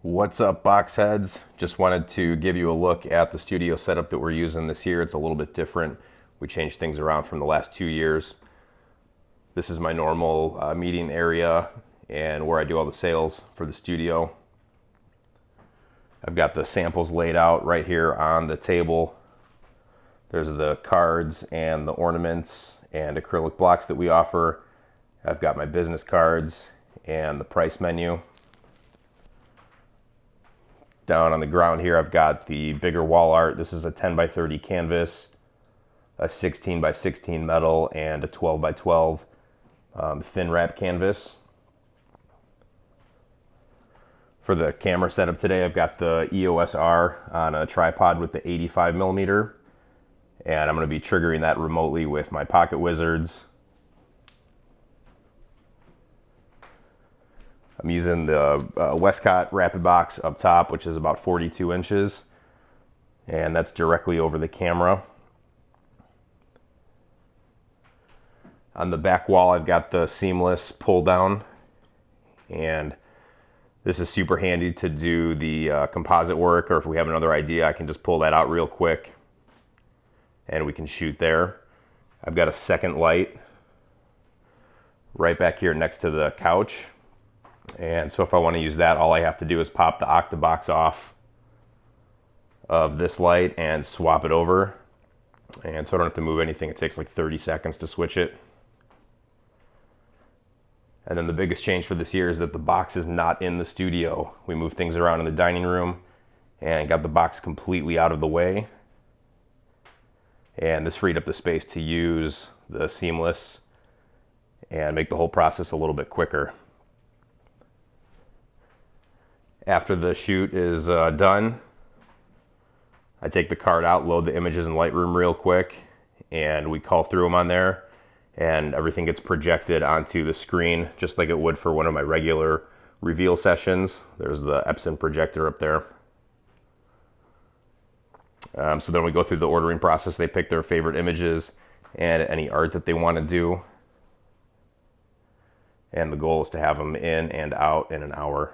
What's up, box heads? Just wanted to give you a look at the studio setup that we're using this year. It's a little bit different. We changed things around from the last 2 years. This is my normal meeting area and where I do all the sales for the studio. I've got the samples laid out right here on the table. There's the cards and the ornaments and acrylic blocks that we offer. I've got my business cards and the price menu. Down on the ground here, I've got the bigger wall art. This is a 10 by 30 canvas, a 16 by 16 metal, and a 12 by 12 thin wrap canvas. For the camera setup today, I've got the EOS R on a tripod with the 85 millimeter, and I'm going to be triggering that remotely with my Pocket Wizards. I'm using the Westcott Rapid Box up top, which is about 42 inches, and that's directly over the camera. On the back wall, I've got the seamless pull down, and this is super handy to do the composite work, or if we have another idea, I can just pull that out real quick and we can shoot there. I've got a second light right back here next to the couch. And so if I want to use that, all I have to do is pop the Octa Box off of this light and swap it over. And so I don't have to move anything. It takes like 30 seconds to switch it. And then the biggest change for this year is that the box is not in the studio. We moved things around in the dining room and got the box completely out of the way. And this freed up the space to use the seamless and make the whole process a little bit quicker. After the shoot is done, I take the card out, load the images in Lightroom real quick, and we call through them on there, and everything gets projected onto the screen just like it would for one of my regular reveal sessions. There's the Epson projector up there. So then we go through the ordering process. They pick their favorite images and any art that they want to do. And the goal is to have them in and out in an hour.